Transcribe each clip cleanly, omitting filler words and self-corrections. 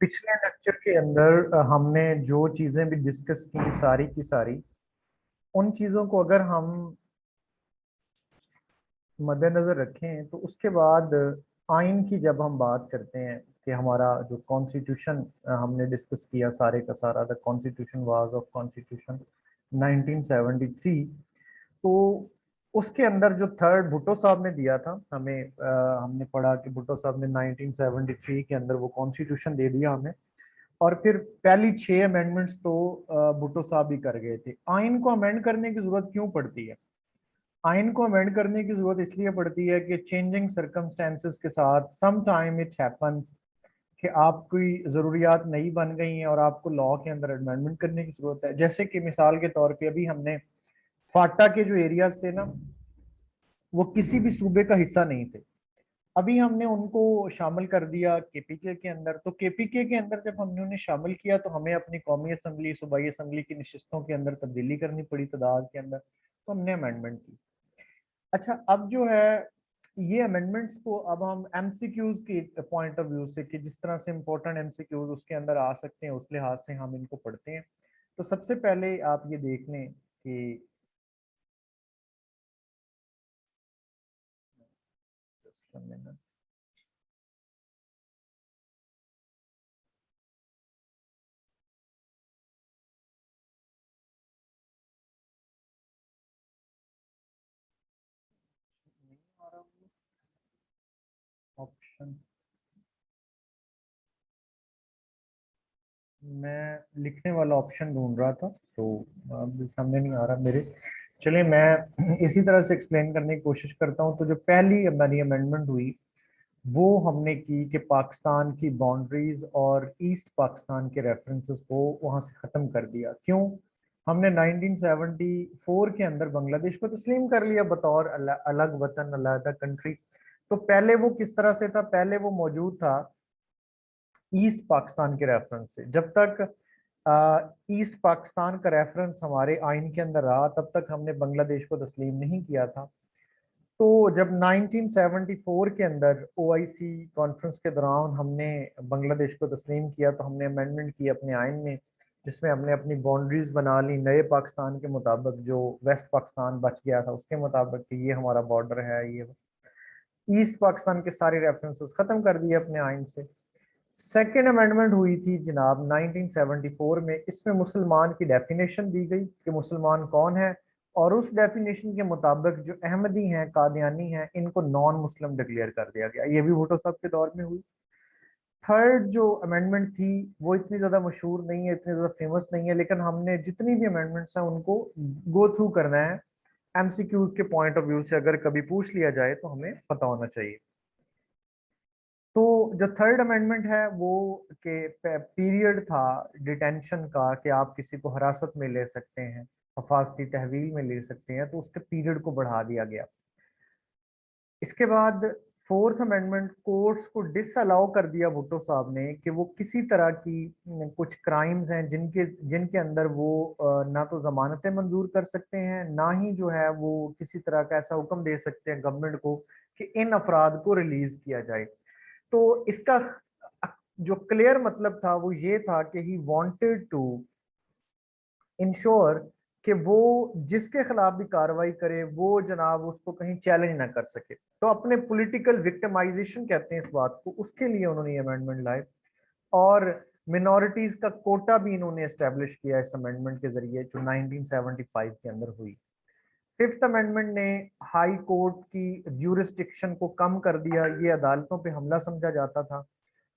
पिछले लेक्चर के अंदर हमने जो चीजें भी डिस्कस की सारी की सारी, उन चीजों को अगर हम मद्देनजर रखें तो उसके बाद आइन की जब हम बात करते हैं कि हमारा जो कॉन्स्टिट्यूशन हमने डिस्कस किया सारे का सारा, the constitution was of constitution 1973। तो उसके अंदर जो थर्ड भुट्टो साहब ने दिया था हमें, हमने पढ़ा कि भुट्टो साहब ने 1973 के अंदर वो कॉन्स्टिट्यूशन दे दिया हमें। और फिर पहली 6 अमेंडमेंट्स तो भुट्टो साहब ही कर गए थे। आइन को अमेंड करने की जरूरत क्यों पड़ती है? आइन को अमेंड करने की जरूरत इसलिए पड़ती है कि चेंजिंग सर्कमस्टेंसेस के साथ सम टाइम इट हैपन्स कि आपकी जरूरियात नई बन गई हैं और आपको लॉ के अंदर अमेंडमेंट करने की जरूरत है। जैसे कि मिसाल के तौर पे अभी हमने फाटा के जो एरियाज थे ना, वो किसी भी सूबे का हिस्सा नहीं थे। अभी हमने उनको शामिल कर दिया केपीके के अंदर। तो केपीके के अंदर जब हमने उन्हें शामिल किया तो हमें अपनी कौमी असम्बली, सूबाई असम्बली की नशिस्तों के अंदर तब्दीली करनी पड़ी तादाद के अंदर, तो हमने अमेंडमेंट की। अच्छा, अब जो है ये अमेंडमेंट्स को अब हम एमसीक्यूज के पॉइंट ऑफ व्यू से, कि जिस तरह से इंपॉर्टेंट एमसीक्यूज उसके अंदर आ सकते हैं, उस लिहाज से हम इनको पढ़ते हैं। तो सबसे पहले आप ये देख लें कि just a minute। ऑप्शन मैं लिखने वाला ऑप्शन ढूंढ रहा था, तो अब सामने नहीं आ रहा मेरे। चलिए मैं इसी तरह से एक्सप्लेन करने की कोशिश करता हूँ। तो जो पहली हमारी अमेंडमेंट हुई वो हमने की कि पाकिस्तान की बाउंड्रीज और ईस्ट पाकिस्तान के रेफरेंसेस को वहां से खत्म कर दिया। क्यों? हमने 1974 के अंदर बांग्लादेश को तस्लीम कर लिया बतौर अलग वतन, अलग कंट्री। तो पहले वो किस तरह से था? पहले वो मौजूद था ईस्ट पाकिस्तान के रेफरेंस से। जब तक ईस्ट पाकिस्तान का रेफरेंस हमारे आइन के अंदर रहा, तब तक हमने बांग्लादेश को तस्लीम नहीं किया था। तो जब 1974 के अंदर ओआईसी कॉन्फ्रेंस के दौरान हमने बांग्लादेश को तस्लीम किया, तो हमने अमेंडमेंट की अपने आइन में, जिसमें हमने अपनी बाउंड्रीज बना ली नए पाकिस्तान के मुताबिक। जो वेस्ट पाकिस्तान बच गया था उसके मुताबिक कि ये हमारा बॉर्डर है, ये ईस्ट पाकिस्तान के सारे रेफरेंसेस खत्म कर दिए अपने आइन से। सेकेंड अमेंडमेंट हुई थी जनाब 1974 में। इसमें मुसलमान की डेफिनेशन दी गई कि मुसलमान कौन है, और उस डेफिनेशन के मुताबिक जो अहमदी हैं, कादियानी हैं, इनको नॉन मुस्लिम डिक्लेयर कर दिया गया। ये भी भुट्टो साहब के दौर में हुई। थर्ड जो अमेंडमेंट थी वो इतनी ज्यादा मशहूर नहीं है, इतनी ज्यादा फेमस नहीं है, लेकिन हमने जितनी भी अमेंडमेंट्स हैं उनको गो थ्रू करना है एमसीक्यूज के पॉइंट ऑफ व्यू से। अगर कभी पूछ लिया जाए तो हमें पता होना चाहिए। तो जो थर्ड अमेंडमेंट है वो के पीरियड था डिटेंशन का, कि आप किसी को हिरासत में ले सकते हैं, हिफाजती तहवील में ले सकते हैं, तो उसके पीरियड को बढ़ा दिया गया। इसके बाद फोर्थ अमेंडमेंट, कोर्ट्स को डिसअलाउ कर दिया भुट्टो साहब ने कि वो किसी तरह की कुछ क्राइम्स हैं जिनके जिनके अंदर वो ना तो जमानतें मंजूर कर सकते हैं, ना ही जो है वो किसी तरह का ऐसा हुक्म दे सकते हैं गवर्नमेंट को कि इन अफराद को रिलीज किया जाए। तो इसका जो क्लियर मतलब था वो ये था कि ही वांटेड टू इंश्योर कि वो जिसके खिलाफ भी कार्रवाई करे वो जनाब उसको कहीं चैलेंज ना कर सके। तो अपने पॉलिटिकल विक्टिमाइजेशन कहते हैं इस बात को, उसके लिए उन्होंने अमेंडमेंट लाए। और मिनॉरिटीज का कोटा भी इन्होंने एस्टेब्लिश किया इस अमेंडमेंट के जरिए, जो 1975 के अंदर हुई। फिफ्थ अमेंडमेंट ने हाई कोर्ट की ज्यूरिस्डिक्शन को कम कर दिया। ये अदालतों पे हमला समझा जाता था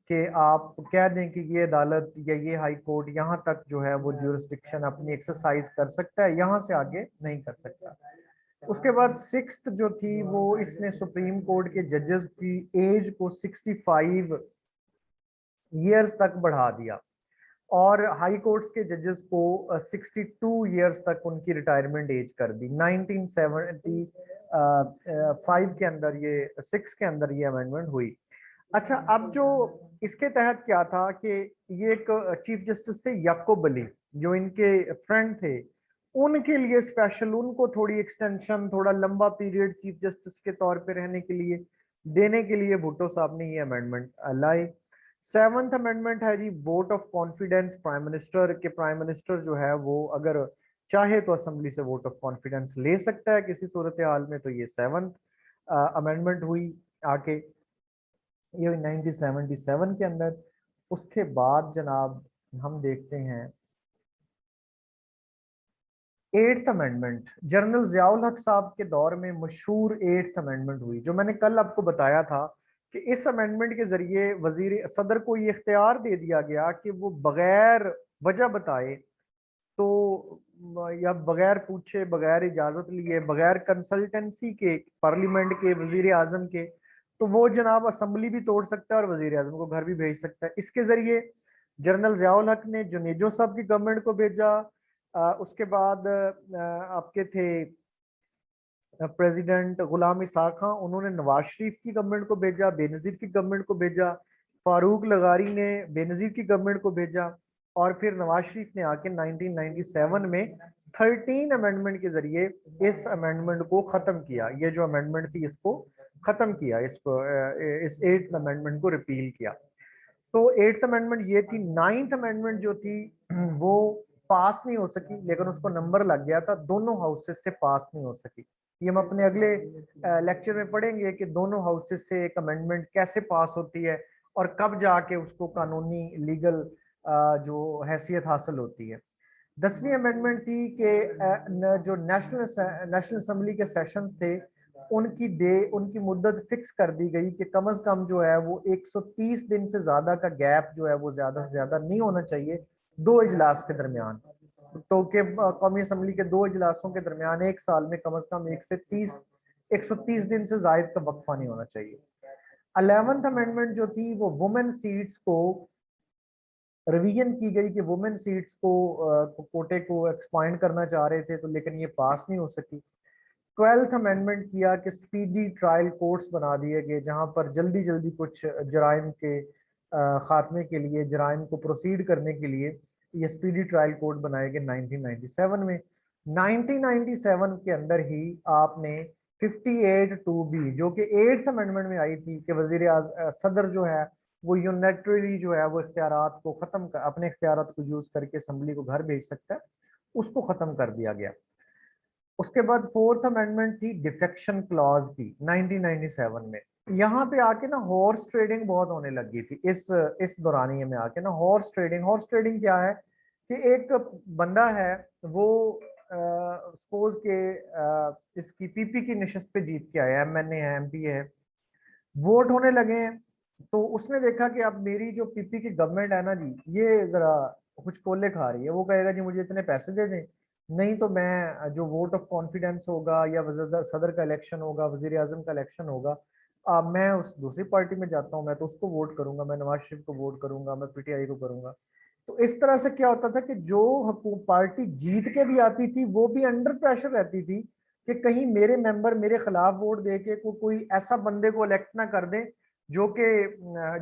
कि आप कह दें कि ये अदालत या ये हाई कोर्ट यहाँ तक जो है वो ज्यूरिस्डिक्शन अपनी एक्सरसाइज कर सकता है, यहाँ से आगे नहीं कर सकता। उसके बाद सिक्स्थ जो थी वो, इसने सुप्रीम कोर्ट के जजेस की एज को 65 ईयर्स तक बढ़ा दिया, और हाई कोर्ट्स के जजेस को 62 ईयर्स तक उनकी रिटायरमेंट एज कर दी। 1975 के अंदर, ये सिक्स के अंदर ये अमेंडमेंट हुई। अच्छा, अब जो इसके तहत क्या था कि ये एक चीफ जस्टिस थे याकूब अली, जो इनके फ्रेंड थे, उनके लिए स्पेशल, उनको थोड़ी एक्सटेंशन, थोड़ा लंबा पीरियड चीफ जस्टिस के तौर पे रहने के लिए देने के लिए भुट्टो साहब ने ये अमेंडमेंट लाई। सेवंथ अमेंडमेंट है जी vote of confidence prime minister के। प्राइम मिनिस्टर जो है वो अगर चाहे तो असेंबली से वोट ऑफ कॉन्फिडेंस ले सकता है किसी सूरत हाल में। तो ये सेवंथ अमेंडमेंट हुई आके, ये हुई 1977 के अंदर। उसके बाद जनाब हम देखते हैं एट्थ अमेंडमेंट, जनरल जियाउल हक साहब के दौर में मशहूर एट्थ अमेंडमेंट हुई, जो मैंने कल आपको बताया था कि इस अमेंडमेंट के जरिए वजीर सदर को ये इख्तियार दे दिया गया कि वो बगैर वजह बताए तो या बगैर पूछे, बगैर इजाजत लिए, बगैर कंसल्टेंसी के पार्लियामेंट के, वजीर आजम के, तो वो जनाब असम्बली भी तोड़ सकता है और वजीर आजम को घर भी भेज सकता है। इसके जरिए जनरल जियाउल हक ने जुनेजो साहब की गवर्नमेंट को भेजा। उसके बाद आपके थे प्रेसिडेंट गुलाम इसाक खां, उन्होंने नवाज शरीफ की गवर्नमेंट को भेजा, बेनजीर की गवर्नमेंट को भेजा। फारूक लगारी ने बेनजीर की गवर्नमेंट को भेजा। और फिर नवाज शरीफ ने आके 1997 में 13 अमेंडमेंट के जरिए इस अमेंडमेंट को खत्म किया। ये जो अमेंडमेंट थी इसको खत्म किया, इसको इस एट्थ अमेंडमेंट को रिपील किया। तो एट्थ अमेंडमेंट ये थी। नाइन्थ अमेंडमेंट जो थी वो पास नहीं हो सकी, लेकिन उसको नंबर लग गया था, दोनों हाउसेस से पास नहीं हो सकी। ये हम अपने अगले लेक्चर में पढ़ेंगे कि दोनों हाउसेस से एक अमेंडमेंट कैसे पास होती है और कब जाके उसको कानूनी लीगल जो हैसियत हासिल होती है। 10वीं अमेंडमेंट थी कि जो नेशनल असेंबली के सेशंस थे उनकी मुद्दत फिक्स कर दी गई कि कम से कम जो है वो 130 दिन से ज्यादा का गैप जो है वो ज्यादा से ज्यादा नहीं होना चाहिए दो इजलास के दरमियान। तो के कौमी असम्बली के दो इजलासों के दरमियान एक साल में कम से कम 130 दिन से जायद का वक्फा नहीं होना चाहिए। 11th अमेंडमेंट जो थी वो वुमेन सीट्स को रिवीजन की गई कि वुमेन सीट्स को कोटे को एक्सपांड करना चाह रहे थे, तो लेकिन ये पास नहीं हो सकी। 12th अमेंडमेंट किया कि स्पीडी ट्रायल कोर्ट्स बना दिए गए, जहां पर जल्दी जल्दी कुछ जराइम के खात्मे के लिए, जराइम को प्रोसीड करने के लिए ये स्पीडी ट्रायल कोर्ट बनाए गए 1997 में। 1997 के अंदर ही आपने 58(2)B जो कि एट्थ अमेंडमेंट में आई थी कि सदर जो है वो यूनिलैटरली जो है वो इख्तियारात को खत्म कर, अपने इख्तियारात को यूज करके असम्बली को घर भेज सकता है, उसको खत्म कर दिया गया। उसके बाद फोर्थ अमेंडमेंट थी डिफेक्शन क्लॉज की 1997 में। यहाँ पे आके ना हॉर्स ट्रेडिंग बहुत होने लगी थी इस दौरानिए में आके ना। हॉर्स ट्रेडिंग क्या है कि एक बंदा है वो सपोज के इसकी पीपी की नशिस्त पे जीत के आया, एमएनए है, एमपी है, वोट होने लगे हैं। तो उसने देखा कि अब मेरी जो पीपी की गवर्नमेंट है ना जी, ये जरा कुछ कोले खा रही है। वो कहेगा जी मुझे इतने पैसे दे दें, नहीं तो मैं जो वोट ऑफ कॉन्फिडेंस होगा या सदर का इलेक्शन होगा, वजीर आजम का इलेक्शन होगा, मैं उस दूसरी पार्टी में जाता हूँ, मैं तो उसको वोट करूंगा, मैं नवाज शरीफ को वोट करूंगा, मैं पीटीआई को करूंगा। तो इस तरह से क्या होता था कि जो पार्टी जीत के भी आती थी वो भी अंडर प्रेशर रहती थी कि कहीं मेरे मेंबर मेरे खिलाफ वोट दे के कोई ऐसा बंदे को इलेक्ट ना कर दे जो कि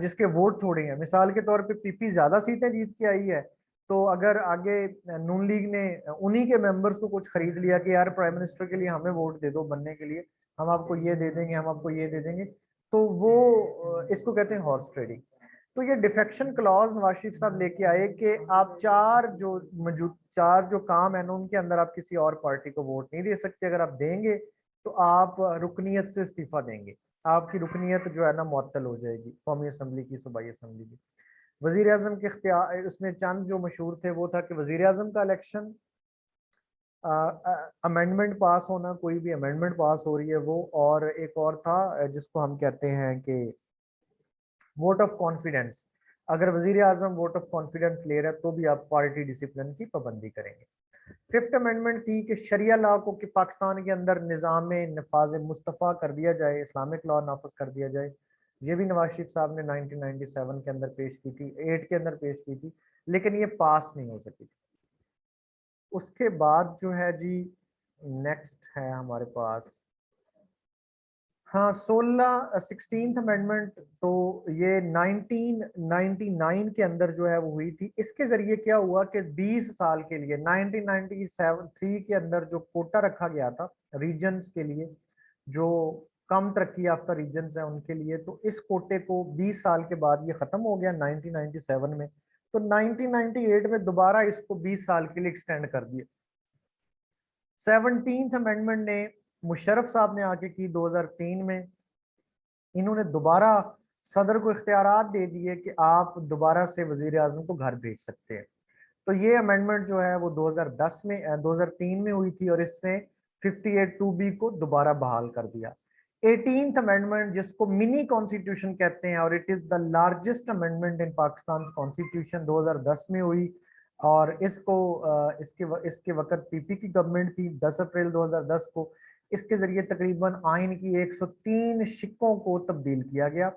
जिसके वोट थोड़े हैं। मिसाल के तौर पे पीपी ज्यादा सीटें जीत के आई है, तो अगर आगे नून लीग ने उन्हीं के मेंबर्स को कुछ खरीद लिया कि यार प्राइम मिनिस्टर के लिए हमें वोट दे दो बनने के लिए, हम आपको ये दे देंगे, हम आपको ये दे देंगे, तो वो इसको कहते हैं हॉर्स ट्रेडिंग। तो ये डिफेक्शन क्लॉज नवाज शरीफ साहब लेके आए कि आप चार जो काम है ना उनके अंदर आप किसी और पार्टी को वोट नहीं दे सकते। अगर आप देंगे तो आप रुकनीत से इस्तीफा देंगे, आपकी रुकनीत जो है ना मुअत्तल हो जाएगी कौमी असम्बली की, सूबाई असम्बली की। वजीर आजम के इख्तियार उसमें चंद जो मशहूर थे वो था कि वजीर आजम का इलेक्शन, अमेंडमेंट पास होना, कोई भी अमेंडमेंट पास हो रही है वो, और एक और था जिसको हम कहते हैं कि वोट ऑफ कॉन्फिडेंस। अगर वजीर आजम वोट ऑफ कॉन्फिडेंस ले रहे हैं तो भी आप पार्टी डिसिप्लिन की पाबंदी करेंगे। फिफ्थ अमेंडमेंट थी कि शरिया लॉ को कि पाकिस्तान के अंदर निज़ाम नफाज मुस्तफ़ा कर दिया जाए, इस्लामिक लॉ नाफज कर दिया जाए। ये भी नवाज शरीफ साहब ने 1997 के अंदर पेश की थी, 8 के अंदर पेश की थी, लेकिन ये पास नहीं हो सकी थी। उसके बाद जो है जी नेक्स्ट है हमारे पास, हाँ 16th अमेंडमेंट। तो ये 1999 के अंदर जो है वो हुई थी। इसके जरिए क्या हुआ कि 20 साल के लिए 1993 के अंदर जो कोटा रखा गया था रीजन्स के लिए, जो कम तरक्की याफ्ता रीजन है उनके लिए। तो इस कोटे को 20 साल के बाद ये खत्म हो गया 1997 में। तो 1998 में दोबारा इसको 20 साल के लिए एक्सटेंड कर दिया। 17th अमेंडमेंट ने मुशर्रफ साहब ने आके की 2003 में। इन्होंने दोबारा सदर को इख्तियारात दे दिए कि आप दोबारा से वजीर आजम को घर भेज सकते हैं। तो ये अमेंडमेंट जो है वो 2010 में 2003 में हुई थी और इसने 58(2)B को दोबारा बहाल कर दिया। 18th अमेंडमेंट जिसको मिनी कॉन्स्टिट्यूशन कहते हैं और it is the largest amendment in Pakistan constitution 2010 में हुई। और इसको इसके वक्त पीपी की गवर्नमेंट थी 10 अप्रैल 2010 को। इसके जरिए तकरीबन आइन की 103 शिक्कों को तब्दील किया गया।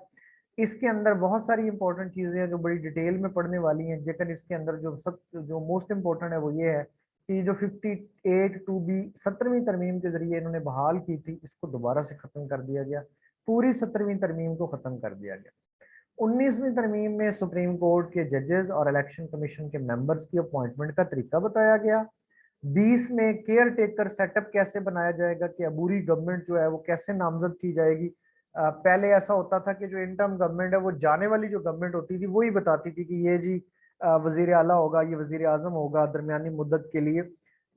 इसके अंदर बहुत सारी इंपॉर्टेंट चीजें हैं जो बड़ी डिटेल में पढ़ने वाली हैं, लेकिन इसके अंदर जो मोस्ट इंपॉर्टेंट है वो ये है कि जो 58(2)B 17वीं तरमीम के जरिए इन्होंने बहाल की थी, इसको दोबारा से खत्म कर दिया गया। पूरी 17वीं तरमीम को खत्म कर दिया गया। 19वीं तरमीम में सुप्रीम कोर्ट के जजेस और इलेक्शन कमीशन के मेंबर्स की अपॉइंटमेंट का तरीका बताया गया। 20 में केयर टेकर सेटअप कैसे बनाया जाएगा कि अबूरी गवर्नमेंट जो है वो कैसे नामजद की जाएगी। पहले ऐसा होता था कि जो इंटर्म गवर्नमेंट है वो जाने वाली जो गवर्नमेंट होती थी वही बताती थी कि ये जी वजीर आला होगा, ये वजीर आजम होगा दरमियानी मुद्दत के लिए।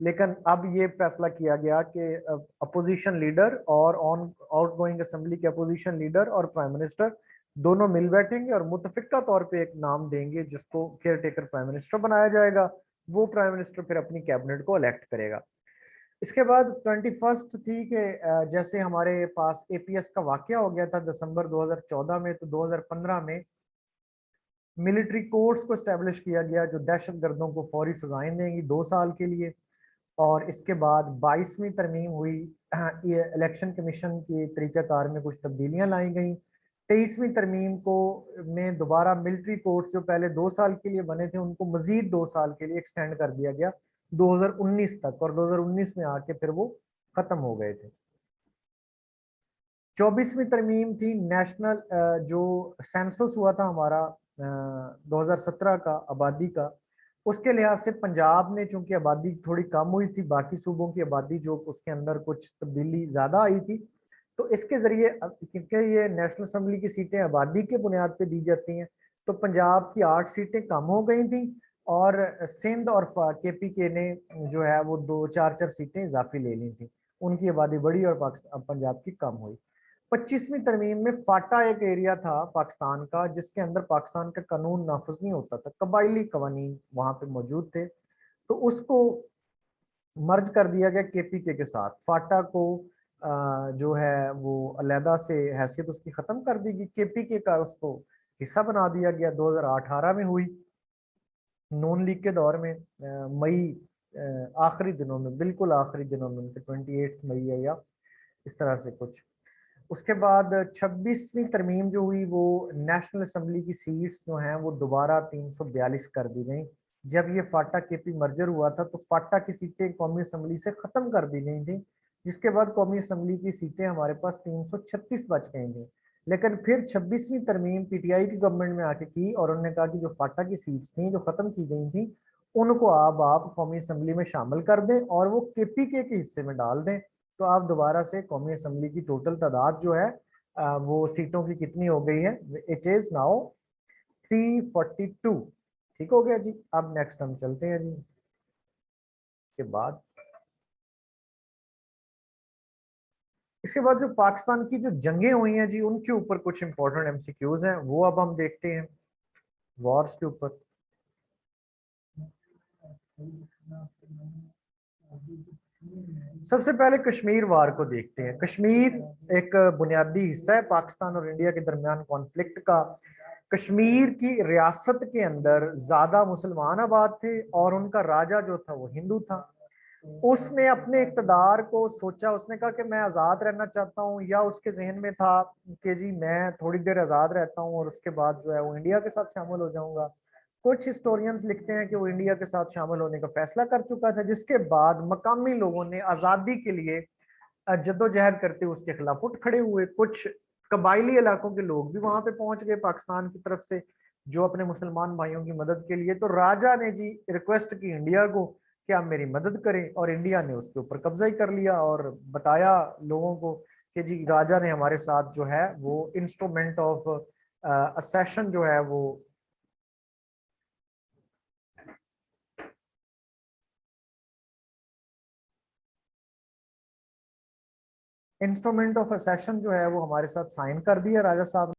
लेकिन अब ये फैसला किया गया कि अपोजिशन लीडर और ऑन आउट गोइंग असेंबली के अपोजिशन लीडर और प्राइम मिनिस्टर दोनों मिल बैठेंगे और मुतफिका तौर पे एक नाम देंगे जिसको केयर टेकर प्राइम मिनिस्टर बनाया जाएगा। वो प्राइम मिनिस्टर फिर अपनी कैबिनेट को इलेक्ट करेगा। इसके बाद 21st थी कि जैसे हमारे पास एपीएस का वाकया हो गया था दिसंबर 2014 में, तो 2015 में मिलिट्री कोर्ट्स को स्टैब्लिश किया गया जो दहशत गर्दों को फौरी सजाएं देंगी 2 साल के लिए। और इसके बाद 22वीं तरमीम हुई, ये इलेक्शन कमीशन के तरीक़ाकार में कुछ तब्दीलियां लाई गई। 23वीं तरमीम को में दोबारा मिलिट्री कोर्ट्स जो पहले 2 साल के लिए बने थे उनको मजीद 2 साल के लिए एक्सटेंड कर दिया गया 2019 तक, और 2019 में आके फिर वो खत्म हो गए थे। 24वीं तरमीम थी नेशनल जो सेंसस हुआ था हमारा 2017 का आबादी का, उसके लिहाज से पंजाब में चूंकि आबादी थोड़ी कम हुई थी, बाकी सूबों की आबादी जो उसके अंदर कुछ तब्दीली ज्यादा आई थी, तो इसके जरिए क्योंकि ये नेशनल असेंबली की सीटें आबादी के बुनियाद पे दी जाती हैं, तो पंजाब की 8 सीटें कम हो गई थी और सिंध और केपीके ने जो है वो 2-4 सीटें इजाफी ले ली थी। उनकी आबादी बढ़ी और पंजाब की कम हुई। 25वीं तरमीम में फाटा एक एरिया था पाकिस्तान का जिसके अंदर पाकिस्तान का कानून नाफिज नहीं होता था, कबायली कवानीन वहां पे मौजूद थे, तो उसको मर्ज कर दिया गया केपीके के साथ। फाटा को जो है वो अलहदा से हैसियत उसकी खत्म कर दी गई, केपीके का उसको हिस्सा बना दिया गया। 2018 में हुई नून लीग के दौर में, मई आखिरी दिनों में, बिल्कुल आखिरी दिनों में, 28 मई है या इस तरह से कुछ। उसके बाद 26वीं तरमीम जो हुई वो नेशनल असेंबली की सीट्स जो हैं वो दोबारा 342 कर दी गई। जब ये फाटा केपी मर्जर हुआ था तो फाटा की सीटें कौमी असेंबली से खत्म कर दी गई थी, जिसके बाद कौमी असेंबली की सीटें हमारे पास 336 बच गई थी। लेकिन फिर 26वीं तरमीम पीटीआई की गवर्नमेंट में आके की और उन्होंने कहा कि जो फाटा की सीट्स थी जो खत्म की गई थी उनको आप कौमी असेंबली में शामिल कर दें और वो केपीके के हिस्से में डाल दें। तो आप दोबारा से कौमी असेंबली की टोटल तादाद जो है वो सीटों की कितनी हो गई है, इट इज नाउ 342। ठीक हो गया जी। अब नेक्स्ट हम चलते हैं जी के बाद। इसके बाद जो पाकिस्तान की जो जंगें हुई हैं जी उनके ऊपर कुछ इंपॉर्टेंट एमसीक्यूज हैं, वो अब हम देखते हैं वॉर्स के ऊपर। सबसे पहले कश्मीर वार को देखते हैं। कश्मीर एक बुनियादी हिस्सा है पाकिस्तान और इंडिया के दरमियान कॉन्फ्लिक्ट का। कश्मीर की रियासत के अंदर ज्यादा मुसलमान आबाद थे और उनका राजा जो था वो हिंदू था। उसने अपने इक़्तिदार को सोचा, उसने कहा कि मैं आज़ाद रहना चाहता हूँ, या उसके जहन में था कि जी मैं थोड़ी देर आज़ाद रहता हूँ और उसके बाद जो है वो इंडिया के साथ शामिल हो जाऊंगा। कुछ हिस्टोरियंस लिखते हैं कि वो इंडिया के साथ शामिल होने का फैसला कर चुका था, जिसके बाद मकामी लोगों ने आज़ादी के लिए जद्दोजहद करते हुए उसके खिलाफ उठ खड़े हुए। कुछ कबायली इलाकों के लोग भी वहां पे पहुंच गए पाकिस्तान की तरफ से जो अपने मुसलमान भाइयों की मदद के लिए। तो राजा ने जी रिक्वेस्ट की इंडिया को कि आप मेरी मदद करें, और इंडिया ने उसके ऊपर कब्जा ही कर लिया और बताया लोगों को कि जी राजा ने हमारे साथ जो है वो इंस्ट्रूमेंट ऑफ असेशन जो है वो इंस्ट्रूमेंट ऑफ असेशन जो है वो हमारे साथ साइन कर दिया राजा साहब